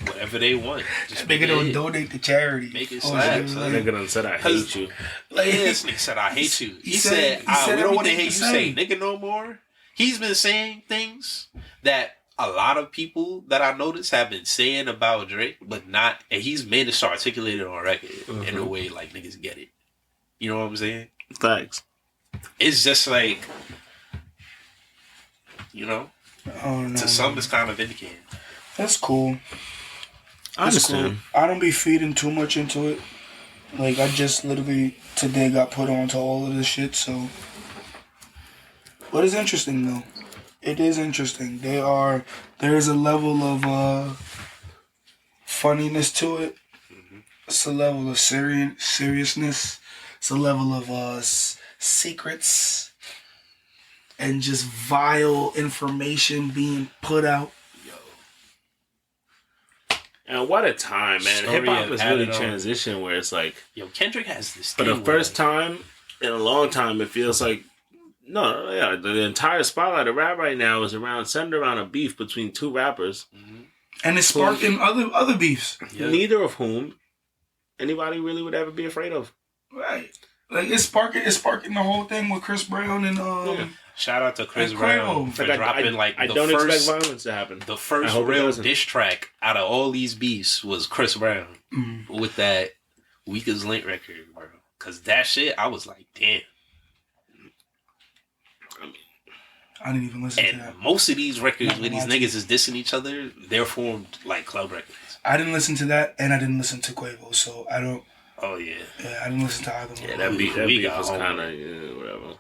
whatever they want. Just make it or donate to charity. Make it slap. That nigga done said, I hate you. Like, this nigga said, I hate you. He said we don't want to hear you say nigga no more. He's been saying things that a lot of people that I noticed have been saying about Drake, but not, and he's managed to articulate it on record in a way like niggas get it. You know what I'm saying? Thanks. It's just like, Oh, no, to some it's kind of vindicating. That's cool. I understand. Cool. I don't be feeding too much into it. Like, I just literally today got put on to all of this shit, so. But it's interesting, though. It is interesting. There's a level of funniness to it. Mm-hmm. It's a level of seriousness. It's a level of secrets. And just vile information being put out. And what a time, man. Hip hop has really transitioned where it's like... Yo, Kendrick has this thing. For the first time in a long time, it feels like... the entire spotlight of rap right now is centered around a beef between 2 rappers. Mm-hmm. And it's sparking other beefs. Yep. Neither of whom anybody really would ever be afraid of. Right. Like it's sparking the whole thing with Chris Brown and Shout out to Chris and Brown for dropping I don't expect violence to happen. The first real diss track out of all these beefs was Chris Brown with that Weak as Link record, bro. Cause that shit, I was like, damn. I didn't even listen to that. And most of these records where these niggas is dissing each other, they're formed like club records. I didn't listen to that, and I didn't listen to Quavo, so I don't. Oh yeah. Yeah, I didn't listen to either one. Yeah, that beat was kind of whatever.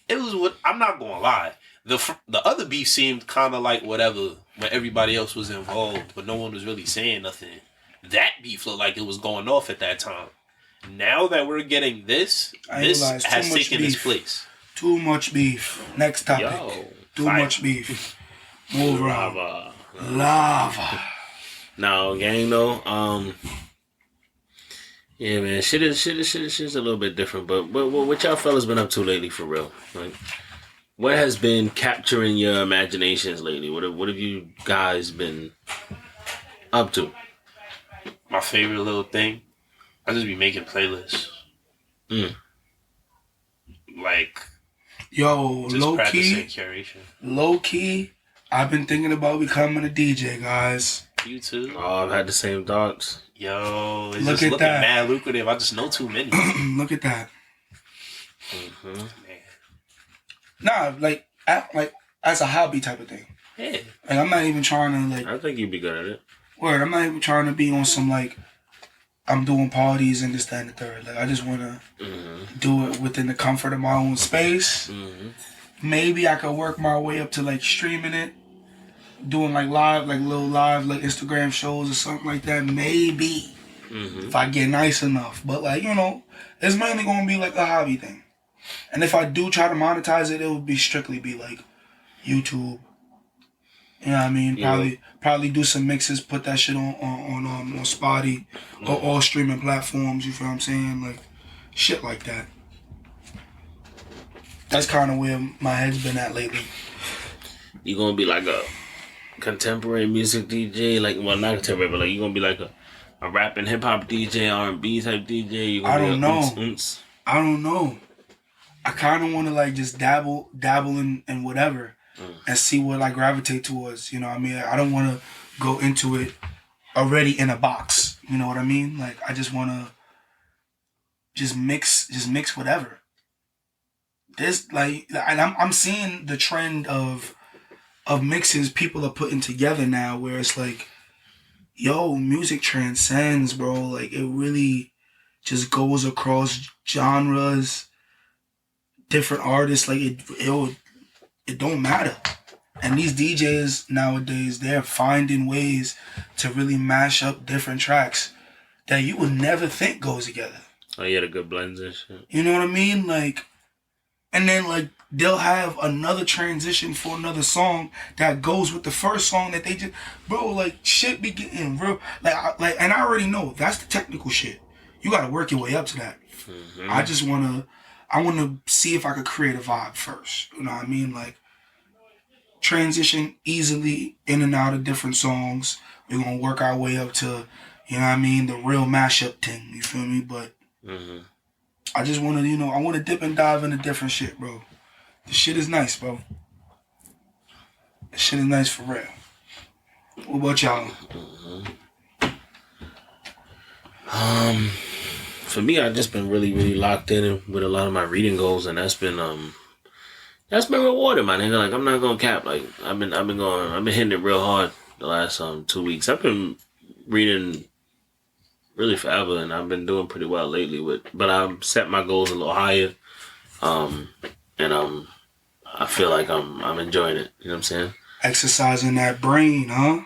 It was what I'm not gonna lie. The other beef seemed kind of like whatever when everybody else was involved, but no one was really saying nothing. That beef looked like it was going off at that time. Now that we're getting this has taken its place. Too much beef. Next topic. Too much beef. Move on. Lava. No, gang though. Yeah, man, shit is a little bit different. But what y'all fellas been up to lately, for real? Like, what has been capturing your imaginations lately? What have you guys been up to? My favorite little thing, I just be making playlists. Like, yo, just low key, I've been thinking about becoming a DJ, guys. You too? Oh, I've had the same thoughts. Yo, it's just looking mad lucrative. I just know too many. Look at that. Man. Nah, like as a hobby type of thing. Yeah. Like I'm not even trying to I think you'd be good at it. Word, I'm not even trying to be on some like I'm doing parties and this, that, and the third. Like I just want to do it within the comfort of my own space. Maybe I could work my way up to like streaming it. Doing like little live like Instagram shows or something like that, maybe if I get nice enough. But like, you know, it's mainly gonna be like a hobby thing. And if I do try to monetize it, it would be strictly be like YouTube. You know what I mean? Yeah. Probably do some mixes, put that shit on Spotify or all streaming platforms. You feel what I'm saying? Like shit like that. That's kind of where my head's been at lately. You gonna be like a contemporary music DJ, like, well, not contemporary, but like you gonna be like a rap and hip hop DJ, R&B type DJ? I don't know. I don't know. I kind of want to like just dabble in whatever and see what I gravitate towards. You know what I mean? I don't want to go into it already in a box. You know what I mean? Like I just want to just mix whatever. This like, and I'm seeing the trend of mixes people are putting together now where it's like, yo, music transcends, bro. Like, it really just goes across genres, different artists. Like, it don't matter. And these DJs nowadays, they're finding ways to really mash up different tracks that you would never think goes together. Oh, yeah, the good blends and shit. You know what I mean? Like, and then, like, they'll have another transition for another song that goes with the first song that they just, bro, like shit be getting real, and I already know that's the technical shit. You got to work your way up to that. I want to see if I could create a vibe first. You know what I mean? Like transition easily in and out of different songs. We're gonna work our way up to, you know what I mean, the real mashup thing. You feel me? But I just want to, you know, I want to dip and dive into different shit, bro. The shit is nice, bro. The shit is nice for real. What about y'all? For me, I've just been really, really locked in with a lot of my reading goals, and that's been rewarded, my nigga. Like I'm not gonna cap. Like I've been hitting it real hard the last 2 weeks. I've been reading really forever, and I've been doing pretty well lately. But I've set my goals a little higher, and I feel like I'm enjoying it. You know what I'm saying? Exercising that brain, huh?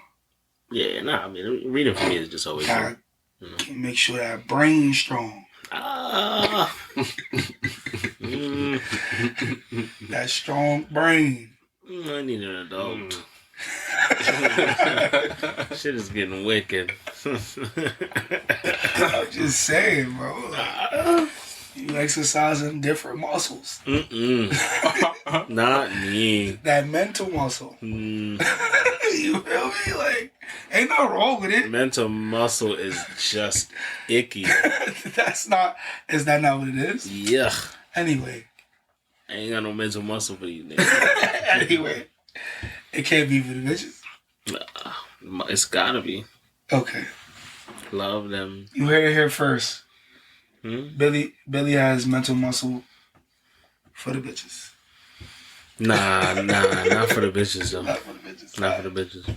Yeah, nah. I mean, reading for me is just always. Gotta make sure that brain's strong. That strong brain. I need an adult. Shit is getting wicked. I'm just saying, bro. You exercising different muscles. Not me. That mental muscle. You feel me? Like, Ain't nothing wrong with it. Mental muscle is just icky. That's not. Is that not what it is? Yuck. Anyway. I ain't got no mental muscle for you, nigga. Anyway. It can't be for the bitches. It's gotta be. Okay. Love them. You heard it here first. Hmm? Billy has mental muscle for the bitches. Nah, not for the bitches though. Not for the bitches. Not for the bitches.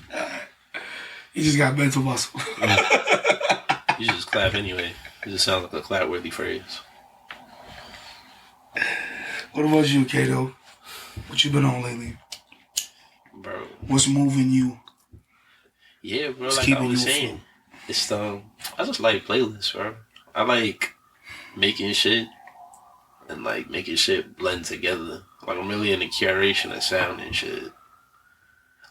You just got mental muscle. You just clap anyway. It just sounds like a clap-worthy phrase. What about you, Kato? What you been on lately? Bro. What's moving you? Yeah, bro, What's like I keeping was you saying. It's I just like playlists, bro. I like making shit and like making shit blend together. Like I'm really into curation of sound and shit.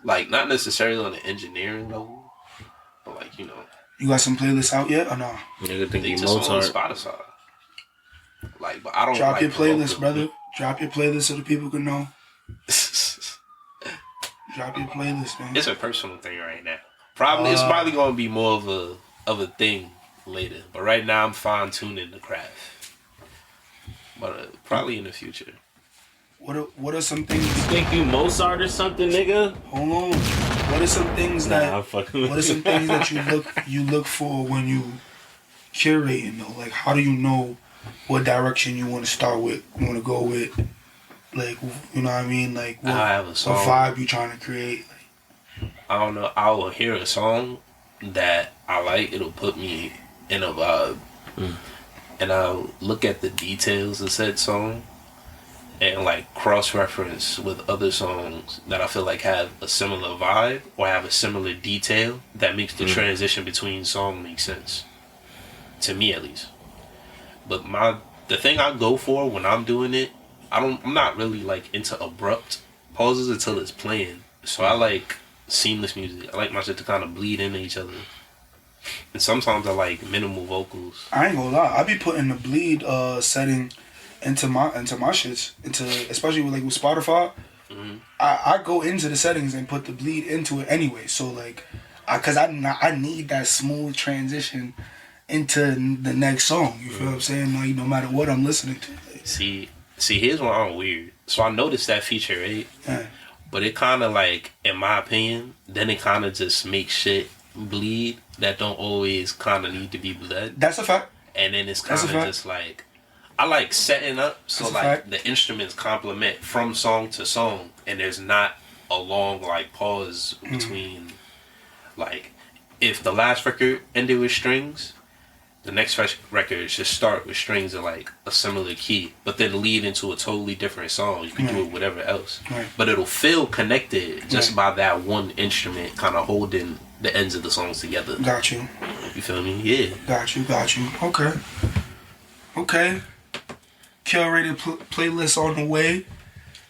Like not necessarily on the engineering level, but like, you know. You got some playlists out yet or no? Nigga think They you just on Mozart. Spotify. Like, but I don't Drop like your playlist, promote brother. Drop your playlist so the people can know. Drop your playlist, man. It's a personal thing right now. It's probably gonna be more of a thing later. But right now I'm fine tuning the craft. But probably in the future. What are some things? You think you Mozart or something, nigga? Hold on. What are some things that? I'm fucking with What are some things that you look for when you curating though? Like, how do you know what direction you want to start with? You want to go with? Like, you know what I mean? Like, what vibe you trying to create? I don't know. I will hear a song that I like. It'll put me in a vibe. And I'll look at the details of said song and like cross-reference with other songs that I feel like have a similar vibe or have a similar detail that makes the transition between song make sense. To me, at least. But the thing I go for when I'm doing it, I'm not really like into abrupt pauses until it's playing. So I like seamless music. I like my shit to kind of bleed into each other. And sometimes I like minimal vocals. I ain't gonna lie. I be putting the bleed setting into my shits, especially with Spotify. Mm-hmm. I go into the settings and put the bleed into it anyway. So like, cause I need that smooth transition into the next song. You feel what I'm saying? Like, no matter what I'm listening to. Like, See, here's where I'm weird. So I noticed that feature, right? yeah. But it kind of like, in my opinion, then it kind of just makes shit bleed that don't always kind of need to be bled. That's a fact. And then it's kind of just like, I like setting up so like the instruments complement from song to song, and there's not a long like pause between. Like, if the last record ended with strings, the next record should start with strings in like a similar key, but then lead into a totally different song. You can do it whatever else, but it'll feel connected just by that one instrument kind of holding the ends of the songs together. Got you. You feel me? Yeah. Got you. Okay. Curated playlist on the way.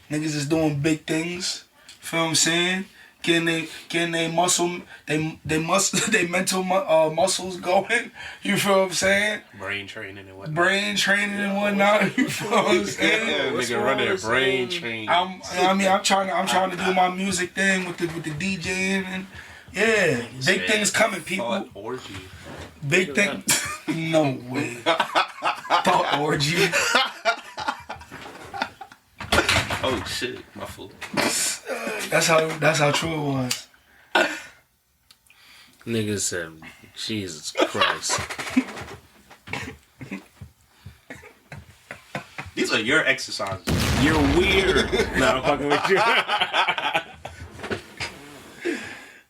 Niggas is doing big things. Feel what I'm saying? Getting they muscle, they mental muscles going. You feel what I'm saying? Brain training and whatnot. You feel what I'm saying? Yeah, nigga running brain training. I'm trying to do my music thing with the DJing and big things coming, people. Thought orgy. Big thing. No way. Thought orgy. Oh shit, my fault. That's how true it was. Nigga said, Jesus Christ. These are your exercises. You're weird. No, I'm fucking with you.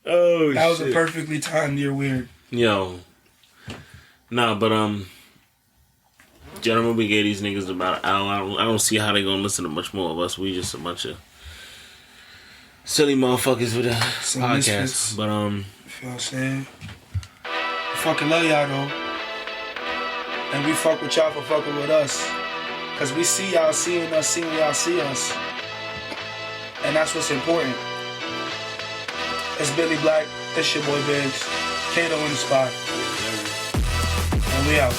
Oh, that was a perfectly timed "You're Weird." Yo. Nah, but gentlemen, we gave these niggas about an hour. I don't see how they gonna listen to much more of us. We just a bunch of silly motherfuckers with a podcast. Misfits. But You feel what I'm saying? We fucking love y'all though. And we fuck with y'all for fucking with us. Cause we see y'all seeing us, seeing y'all see us. And that's what's important. It's Billy Black, it's your boy Biggs. Kato in the spot. And we out.